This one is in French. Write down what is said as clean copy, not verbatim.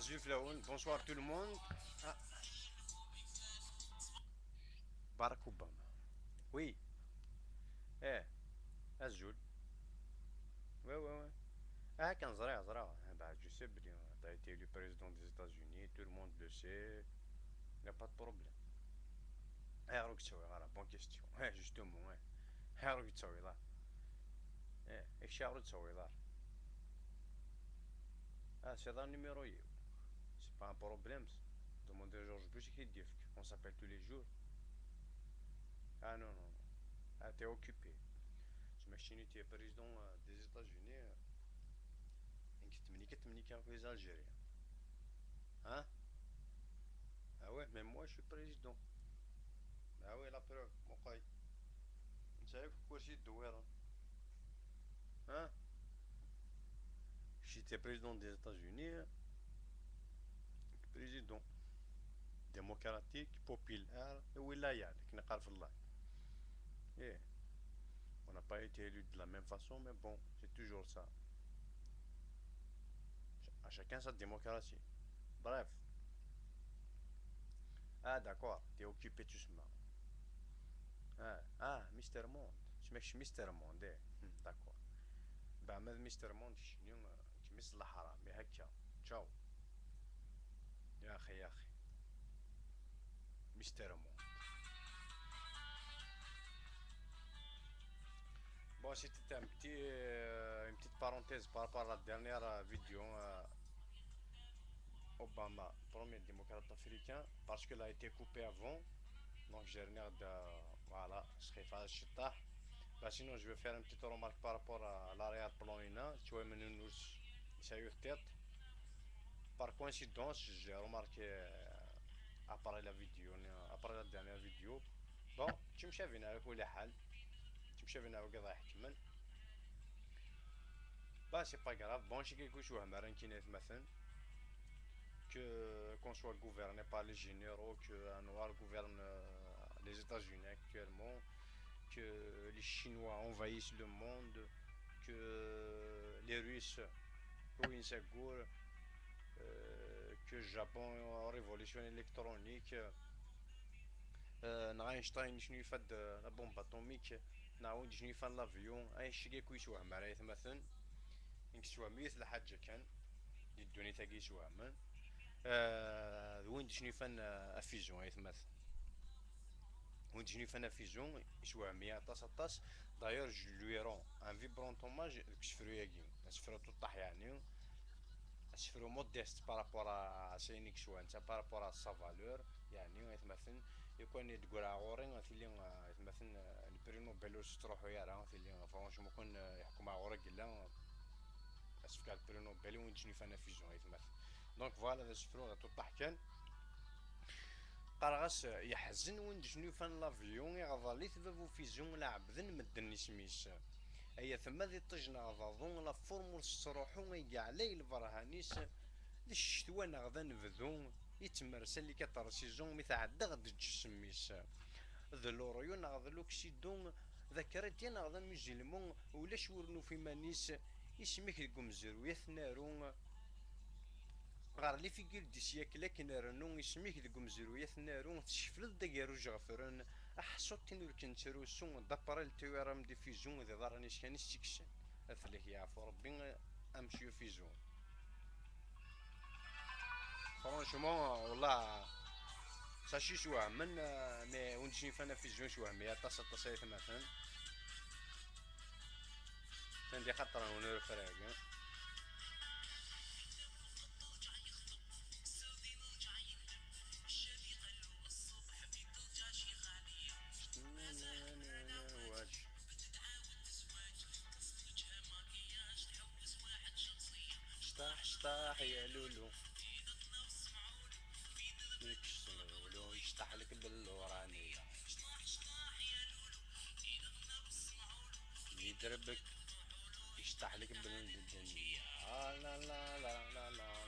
Azul Flaoun, bonsoir tout le monde. Ah, Barack Obama. Oui, Azul. Ouais, ouais, ouais. Ah, quand Zara, Zara. Bah, je sais bien, t'as été élu président des États-Unis, tout le monde le sait, y a pas de problème. Alors que tu voilà, bonne question. Justement, ouais. Alors que tu là. Et Charles tu là. Ah, c'est dans le numéro you. C'est pas un problème. Ça. Demandez à George Bush qui dit qu'on s'appelle tous les jours. Ah, non, non, non. Ah, t'es occupé. Je m'achine, tu es président des États-Unis. كتمني كان في الجيريا. Hein? Ah ouais, mais moi je suis président. Ah ouais, la preuve, mon frère. Vous savez pourquoi je suis doué, hein? Hein? J'étais président des États-Unis, président démocratique, populaire, et wilaya, qui n'a pas fait là. Yeah. On n'a pas été élu de la même façon, mais bon, c'est toujours ça. À chacun sa démocratie. Bref. Ah d'accord, t'es occupé tout ce moment. Mister Monde. Je suis Mister Monde, d'accord. بعمل مستر مونت شنو تمس الحرام هكا تشاو يا اخي يا اخي مستر مونت. Bon, c'était une petite parenthèse par rapport à la dernière vidéo Obama, premier démocrate africain, parce qu'elle a été coupée avant. Donc, j'ai rien de. Voilà, je serais pas chita. Bah, sinon, je vais faire une petite remarque par rapport à l'arrière-plan INA. Tu vois, nous, ça a eu tête. Par coïncidence, j'ai remarqué après la vidéo, après la dernière vidéo. Bon, tu me شايفين على كل حال tu me شايفين على قضاء حكمل. Bah, c'est pas grave. Bon, j'ai quelque chose à me qui n'est مثلا que qu'on soit gouverné par les généraux, qu'un noir gouverne les États-Unis actuellement, que les Chinois envahissent le monde, que les Russes ruinent sa gueule, que le Japon révolution électronique, Einstein شنو يفد لا بومب اتوميك نعاود شنو يفد لافيون اي شي كويس وهم رايت مثلا انك سوا ميت الحاجه كان الدنيا تاقي سوا من وين شنو يفن افيزون اي مثلا وين شنو يفن افيزون سوا مية طاس طاس داير جلويرون ان فيبرون توماج كشفرو ياكي كشفرو تطح يعني كشفرو موديست بارابور ا سينيك سوا انت بارابور ا سا فالور يعني مثلا يكون تقول غورين اللي مثلا البرينو بيلوس تروحوا يا راه اللي فرونشمون كون يحكم غوري قلا اسف كاع البرينو بيلي وين تجني فانا في جون مثلا دونك فوالا هذا الشفرو تطح كان قرغس يحزن وين شنو فان لافيون يغضى ثبابو في زون لعبذن مدن سميس اي ثم ذي طجنا غضاضون لا فورمول ستروحون يقع لي البرهانيس ذي الشتوان غضا نبذون يتمرسل اللي كتر سيزون متعدى غد سميس ذلوريون غضلوك سيدون ذكرت ينا غضا ميزيلمون ولا شورنو في مانيس يسميك القمزر ويثنارون غار لي فيكيل دي سياكل لكن رنو يسميك ديك مزرويات نارو تشفل داكيرو جغفرن احصوتين ولكن تروسون دابرال تيوارم دي فيزون ذي ضرني شكان السكشن اثلك يعفو ربي امشيو فيزون فرانشمون والله ساشي شواه من مي ونجي فانا فيزون شواه مي طاس طاسيت مثلا تندي خطره ونور فراق واش شطاح شطاح يا لولو يكسلو يشطح لك بالورانية يدربك يشطح لك بالدنيا لا لا لا لا لا